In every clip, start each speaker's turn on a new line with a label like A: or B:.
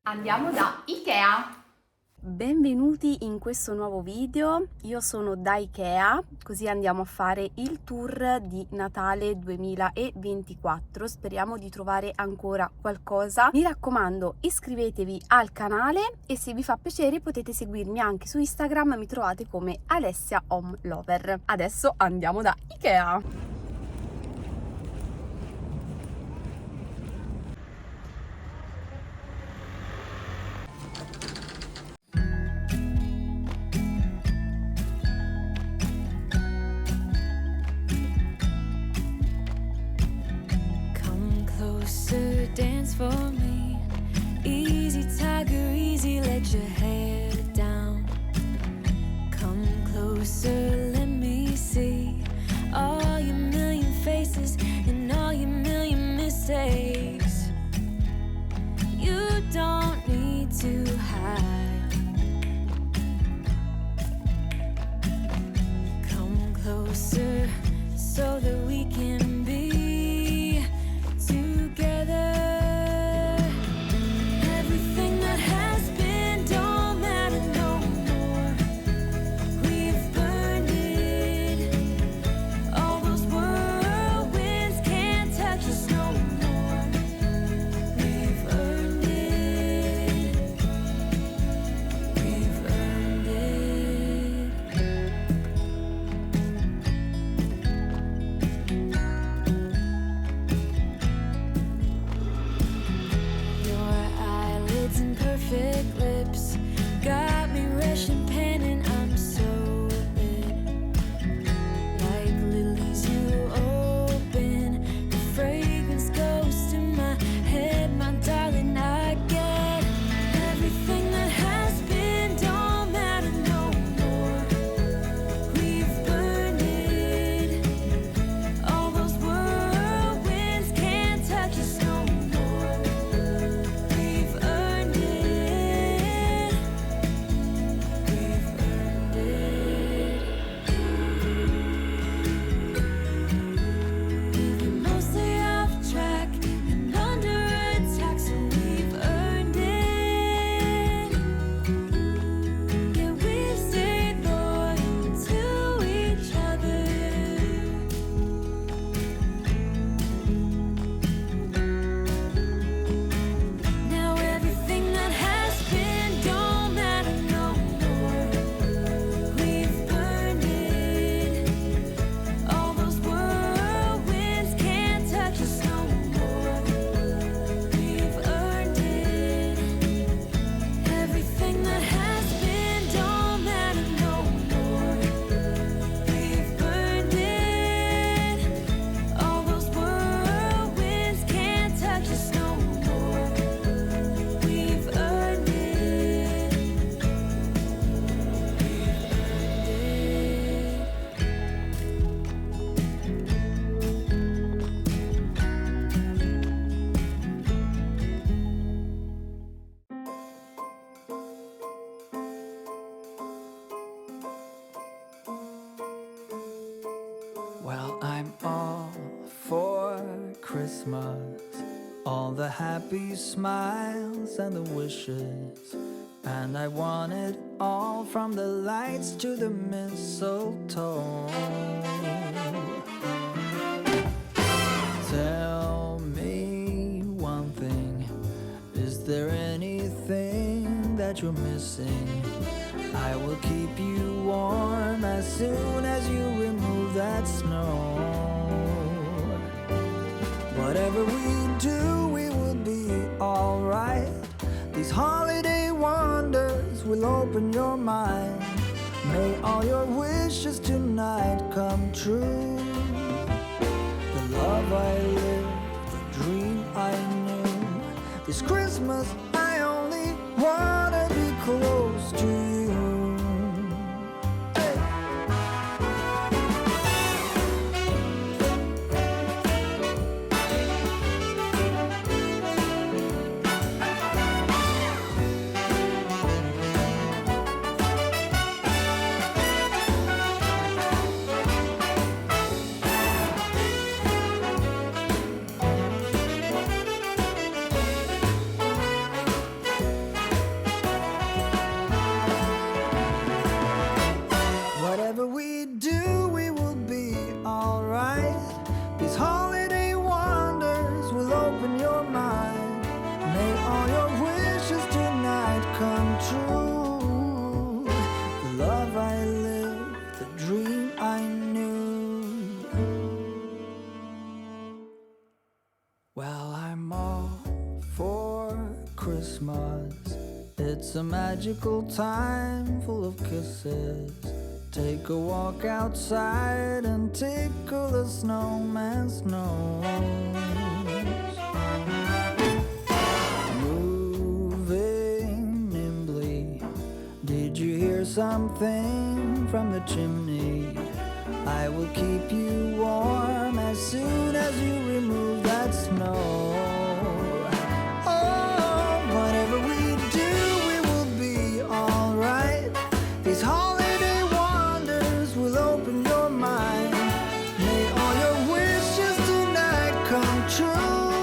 A: Andiamo da Ikea!
B: Benvenuti in questo nuovo video, io sono da Ikea, così andiamo a fare il tour di Natale 2024, speriamo di trovare ancora qualcosa. Mi raccomando, iscrivetevi al canale e se vi fa piacere potete seguirmi anche su Instagram, mi trovate come Alessia Home Lover. Adesso andiamo da Ikea!
C: Dance for me, easy tiger, easy, let your hair down. Come closer, let me see all your million faces and all your million mistakes. You don't need to hide. Come closer so that we can be together. Everything that has been don't matter no more. We've burned it. All those whirlwinds can't touch us no more. We've earned it. We've earned it. Perfect lips got me rushing, pen, and I'm so lit. Like lilies you open, the fragrance goes to my head, my darling. I get everything that has been don't matter no more. We've burned it. All those whirlwinds can't touch us no more. We've earned it.
D: Well, I'm all for Christmas, all the happy smiles and the wishes, and I want it all from the lights to the mistletoe. Tell me one thing, is there anything that you're missing? I will keep you warm as soon as you remove that snow. Whatever we do, we will be alright. These holiday wonders will open your mind. May all your wishes tonight come true. The love I lived, the dream I knew. This Christmas I only wanna be close to you. magical time full of kisses. Take a walk outside and tickle the snowman's nose. Moving nimbly, did you hear something from the chimney? I will keep you warm as soon as you remove that snow. Oh, whatever we do, we will be alright. These holiday wonders will open your mind. May all your wishes tonight come true.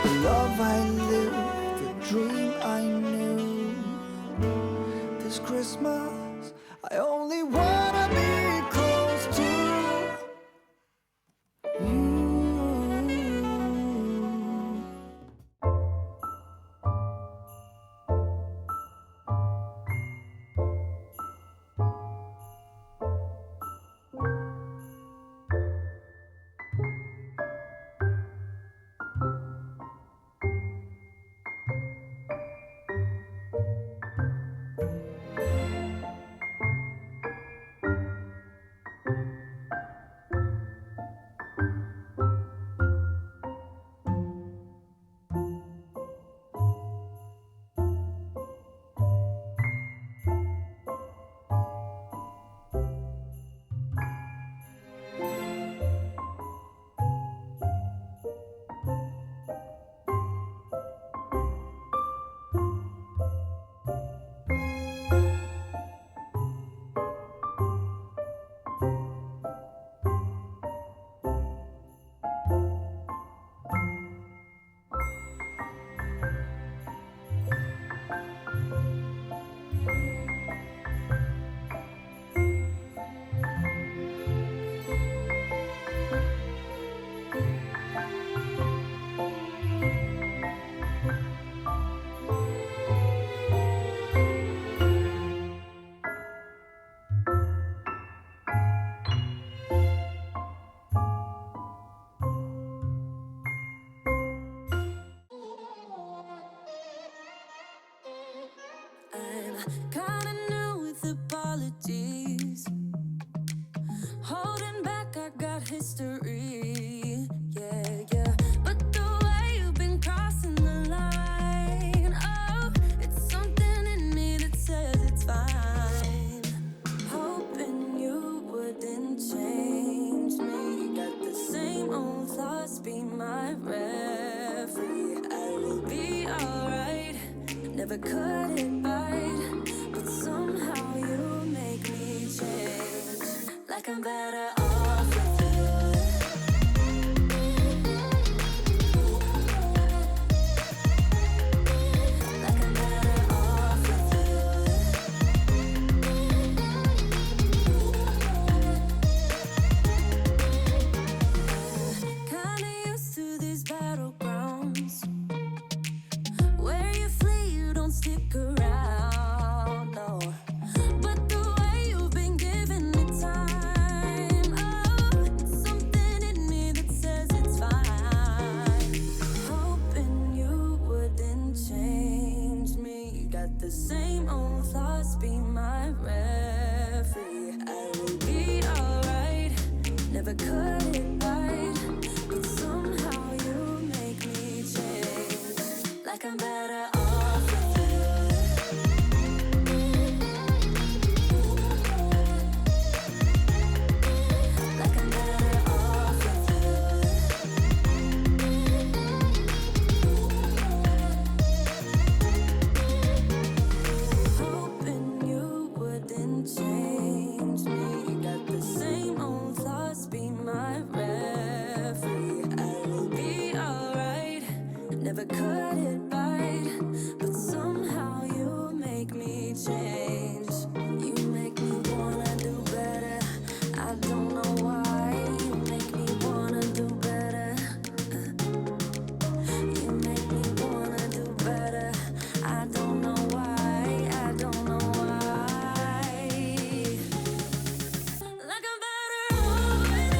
D: The love I lived, the dream I knew. This Christmas, I only wanna be close to you.
C: I'm kinda new with apologies. Holding back, I got history. Yeah, yeah. But the way you've been crossing the line, oh, it's something in me that says it's fine. Hoping you wouldn't change me. Got the same old thoughts, be my referee. I will be alright. Never cut it right, but somehow you make me change. Like I'm better off with you. Like I'm better off with you. Kinda used to these battlegrounds where you flee, you don't stick around, no. But the way you've been giving me time, oh, it's something in me that says it's fine. Hoping you wouldn't change me. Got the same old thoughts, be my referee. I will be alright. Never cut it right, but somehow you make me change. Like I'm better off with you. Like I'm better off with you. Hoping you wouldn't change me. Got the same old thoughts, be my referee. I will be alright. Never cut it right, but somehow you make me change. You make me wanna do better. I don't know why. You make me wanna do better. You make me wanna do better. I don't know why. I don't know why. Like I'm better off with you.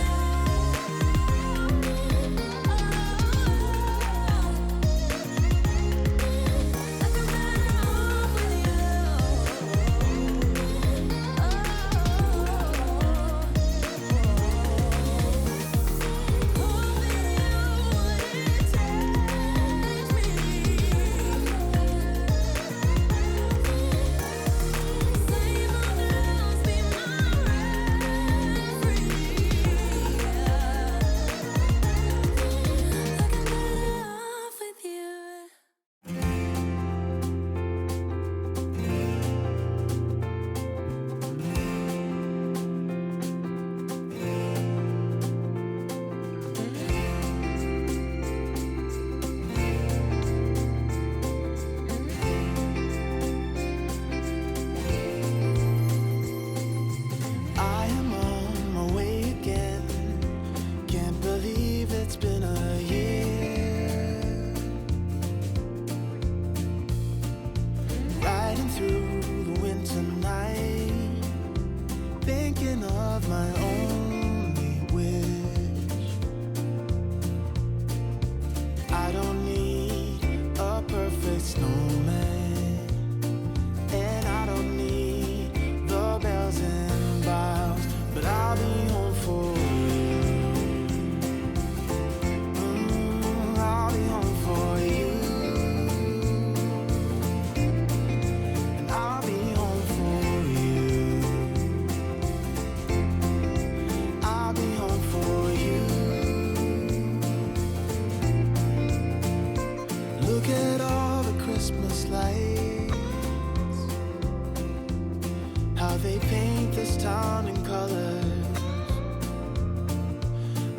E: how they paint this town in colors,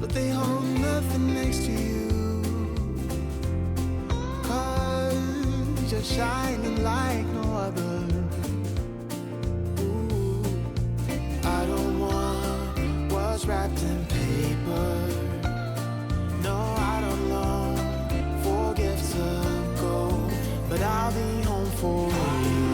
E: but they hold nothing next to you, 'cause you're shining like no other. Ooh, I don't want what's wrapped in paper. No, I don't long for gifts of gold, but I'll be home for you.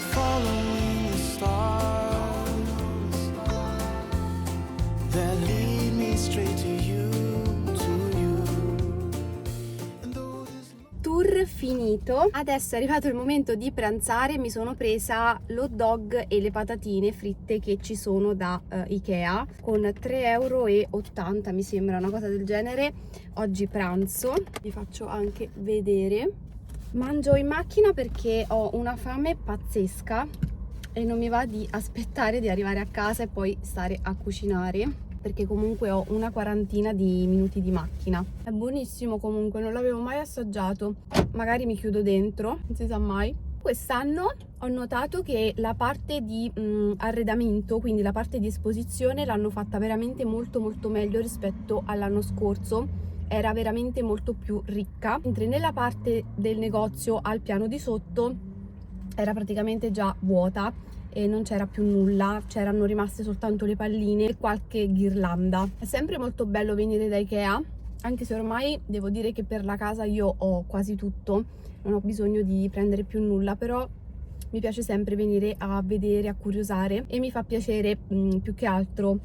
E: Following the stars that lead me straight to you, to you. And though this
B: Tour finito, adesso è arrivato il momento di pranzare. Mi sono presa l'hot dog e le patatine fritte che ci sono da Ikea con 3,80 € mi sembra, una cosa del genere. Oggi pranzo, vi faccio anche vedere. Mangio in macchina perché ho una fame pazzesca e non mi va di aspettare di arrivare a casa e poi stare a cucinare, perché comunque ho una quarantina di minuti di macchina. È buonissimo comunque, non l'avevo mai assaggiato. Magari mi chiudo dentro, non si sa mai. Quest'anno ho notato che la parte di arredamento, quindi la parte di esposizione, l'hanno fatta veramente molto meglio rispetto all'anno scorso. Era veramente molto più ricca, mentre nella parte del negozio al piano di sotto era praticamente già vuota e non c'era più nulla, c'erano rimaste soltanto le palline e qualche ghirlanda. È sempre molto bello venire da Ikea, anche se ormai devo dire che per la casa io ho quasi tutto, non ho bisogno di prendere più nulla, però mi piace sempre venire a vedere, a curiosare, e mi fa piacere più che altro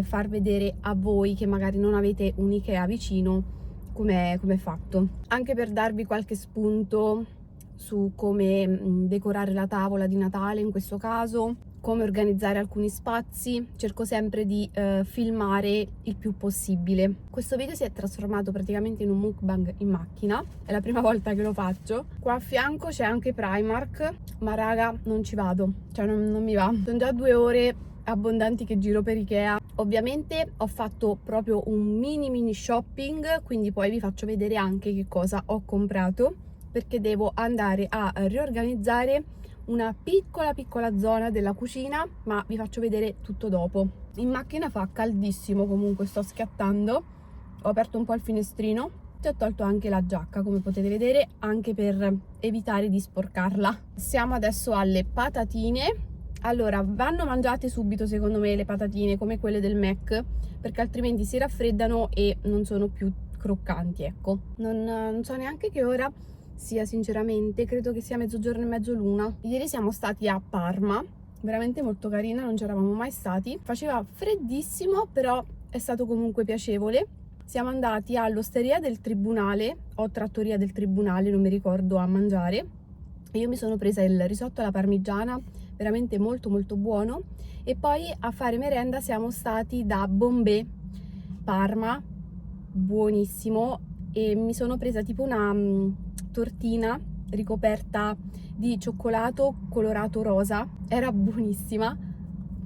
B: far vedere a voi che magari non avete un Ikea vicino com'è fatto, anche per darvi qualche spunto su come decorare la tavola di Natale, in questo caso come organizzare alcuni spazi. Cerco sempre di filmare il più possibile. Questo video si è trasformato praticamente in un mukbang in macchina, è la prima volta che lo faccio. Qua a fianco c'è anche Primark, ma raga non ci vado, cioè non mi va. Sono già 2 ore abbondanti che giro per Ikea. Ovviamente ho fatto proprio un mini shopping, quindi poi vi faccio vedere anche che cosa ho comprato, perché devo andare a riorganizzare una piccola zona della cucina, ma vi faccio vedere tutto dopo. In macchina fa caldissimo, comunque sto schiattando. Ho aperto un po' il finestrino e ho tolto anche la giacca, come potete vedere, anche per evitare di sporcarla. Siamo adesso alle patatine. Allora, vanno mangiate subito secondo me le patatine, come quelle del Mac, perché altrimenti si raffreddano e non sono più croccanti, ecco. Non so neanche che ora sia, sinceramente, credo che sia mezzogiorno e mezzo l'una. Ieri siamo stati a Parma, veramente molto carina, non ci eravamo mai stati. Faceva freddissimo, però è stato comunque piacevole. Siamo andati all'osteria del Tribunale o trattoria del Tribunale, non mi ricordo, a mangiare, e io mi sono presa il risotto alla parmigiana, veramente molto buono. E poi a fare merenda siamo stati da Bombay, Parma, buonissimo, e mi sono presa tipo una tortina ricoperta di cioccolato colorato rosa, era buonissima,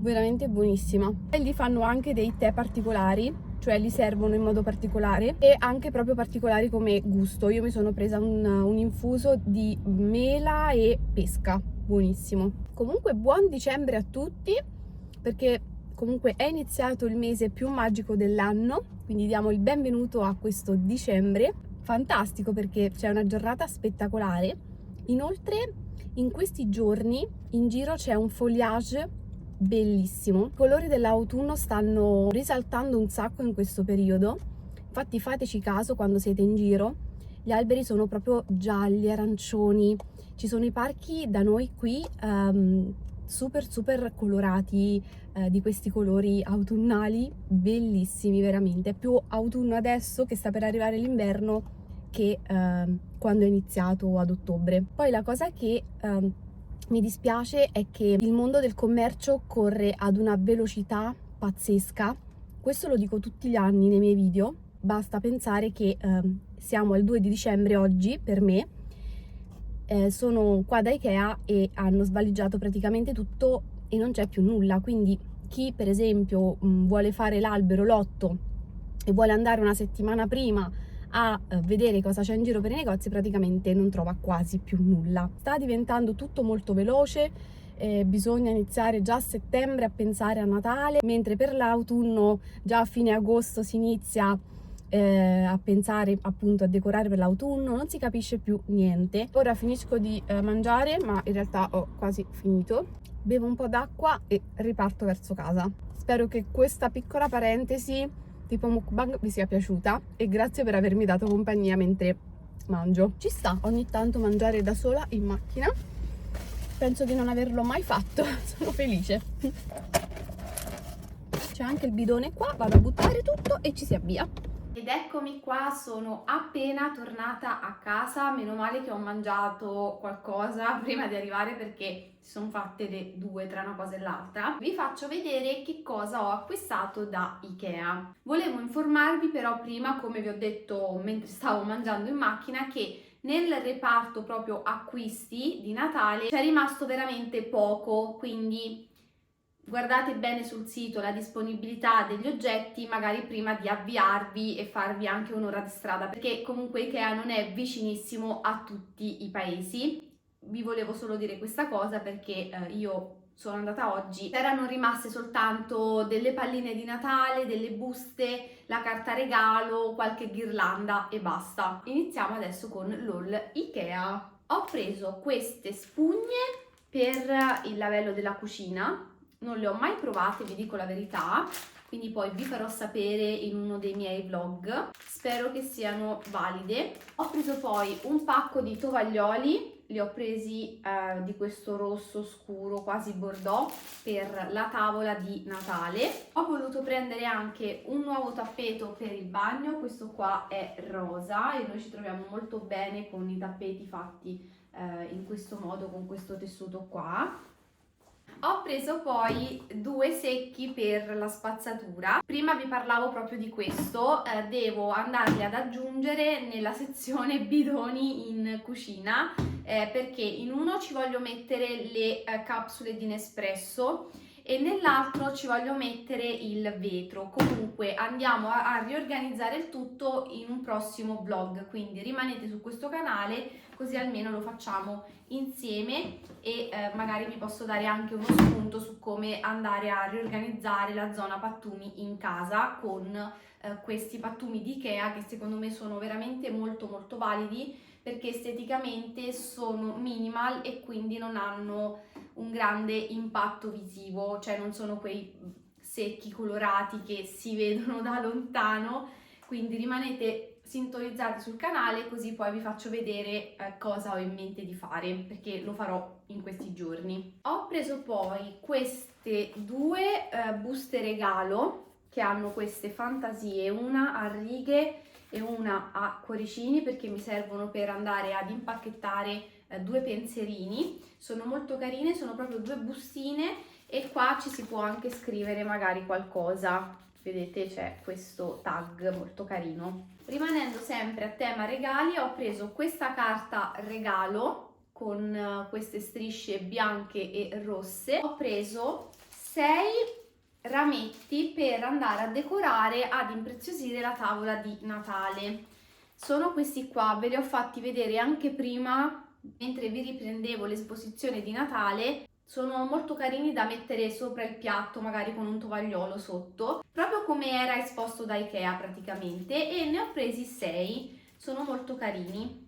B: veramente buonissima. E lì fanno anche dei tè particolari, cioè li servono in modo particolare e anche proprio particolari come gusto. Io mi sono presa un infuso di mela e pesca, buonissimo. Comunque buon dicembre a tutti, perché comunque è iniziato il mese più magico dell'anno, quindi diamo il benvenuto a questo dicembre fantastico, perché c'è una giornata spettacolare. Inoltre in questi giorni in giro c'è un foliage bellissimo, i colori dell'autunno stanno risaltando un sacco in questo periodo, infatti fateci caso quando siete in giro, gli alberi sono proprio gialli, arancioni. Ci sono i parchi da noi qui super colorati, di questi colori autunnali bellissimi, veramente. È più autunno adesso che sta per arrivare l'inverno che quando è iniziato ad ottobre. Poi la cosa che mi dispiace è che il mondo del commercio corre ad una velocità pazzesca. Questo lo dico tutti gli anni nei miei video, basta pensare che siamo al 2 di dicembre oggi per me. Sono qua da Ikea e hanno svaligiato praticamente tutto e non c'è più nulla, quindi chi per esempio vuole fare l'albero lotto e vuole andare una settimana prima a vedere cosa c'è in giro per i negozi praticamente non trova quasi più nulla. Sta diventando tutto molto veloce, bisogna iniziare già a settembre a pensare a Natale, mentre per l'autunno già a fine agosto si inizia a pensare appunto a decorare per l'autunno, non si capisce più niente. Ora finisco di mangiare, ma in realtà ho quasi finito, bevo un po' d'acqua e riparto verso casa. Spero che questa piccola parentesi tipo mukbang vi sia piaciuta e grazie per avermi dato compagnia mentre mangio. Ci sta ogni tanto mangiare da sola in macchina, penso di non averlo mai fatto, sono felice. C'è anche il bidone qua, vado a buttare tutto e ci si avvia.
A: Ed eccomi qua, sono appena tornata a casa, meno male che ho mangiato qualcosa prima di arrivare perché si sono fatte le due tra una cosa e l'altra. Vi faccio vedere che cosa ho acquistato da Ikea. Volevo informarvi però prima, come vi ho detto mentre stavo mangiando in macchina, che nel reparto proprio acquisti di Natale c'è rimasto veramente poco, quindi guardate bene sul sito la disponibilità degli oggetti magari prima di avviarvi e farvi anche un'ora di strada, perché comunque Ikea non è vicinissimo a tutti i paesi. Vi volevo solo dire questa cosa perché io sono andata oggi, erano rimaste soltanto delle palline di Natale, delle buste, la carta regalo, qualche ghirlanda e basta. Iniziamo adesso con l'haul Ikea. Ho preso queste spugne per il lavello della cucina. Non le ho mai provate, vi dico la verità, quindi poi vi farò sapere in uno dei miei vlog. Spero che siano valide. Ho preso poi un pacco di tovaglioli, li ho presi di questo rosso scuro, quasi bordeaux, per la tavola di Natale. Ho voluto prendere anche un nuovo tappeto per il bagno, questo qua è rosa e noi ci troviamo molto bene con i tappeti fatti in questo modo, con questo tessuto qua. Ho preso poi due secchi per la spazzatura. Prima vi parlavo proprio di questo, devo andarli ad aggiungere nella sezione bidoni in cucina perché in uno ci voglio mettere le capsule di Nespresso e nell'altro ci voglio mettere il vetro. Comunque andiamo a riorganizzare il tutto in un prossimo vlog, quindi rimanete su questo canale così almeno lo facciamo insieme e magari vi posso dare anche uno spunto su come andare a riorganizzare la zona pattumi in casa con questi pattumi di Ikea che secondo me sono veramente molto validi perché esteticamente sono minimal e quindi non hanno un grande impatto visivo, cioè non sono quei secchi colorati che si vedono da lontano, quindi rimanete sintonizzati sul canale così poi vi faccio vedere cosa ho in mente di fare perché lo farò in questi giorni. Ho preso poi queste due buste regalo che hanno queste fantasie, una a righe e una a cuoricini perché mi servono per andare ad impacchettare due pensierini. Sono molto carine, sono proprio due bustine e qua ci si può anche scrivere magari qualcosa, vedete c'è questo tag molto carino. Rimanendo sempre a tema regali ho preso questa carta regalo con queste strisce bianche e rosse. Ho preso 6 rametti per andare a decorare, ad impreziosire la tavola di Natale. Sono questi qua, ve li ho fatti vedere anche prima mentre vi riprendevo l'esposizione di Natale. Sono molto carini da mettere sopra il piatto, magari con un tovagliolo sotto, proprio come era esposto da Ikea praticamente, e ne ho presi 6, sono molto carini.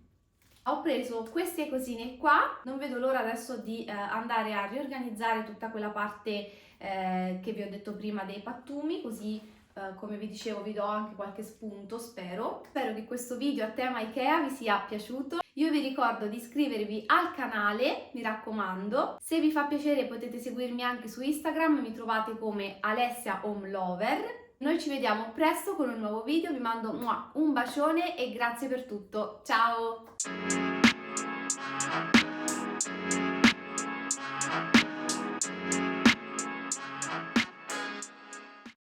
A: Ho preso queste cosine qua, non vedo l'ora adesso di andare a riorganizzare tutta quella parte che vi ho detto prima dei pattumi, così come vi dicevo vi do anche qualche spunto, spero che questo video a tema Ikea vi sia piaciuto. Io vi ricordo di iscrivervi al canale, mi raccomando. Se vi fa piacere potete seguirmi anche su Instagram, mi trovate come Alessia Home Lover. Noi ci vediamo presto con un nuovo video, vi mando un bacione e grazie per tutto. Ciao!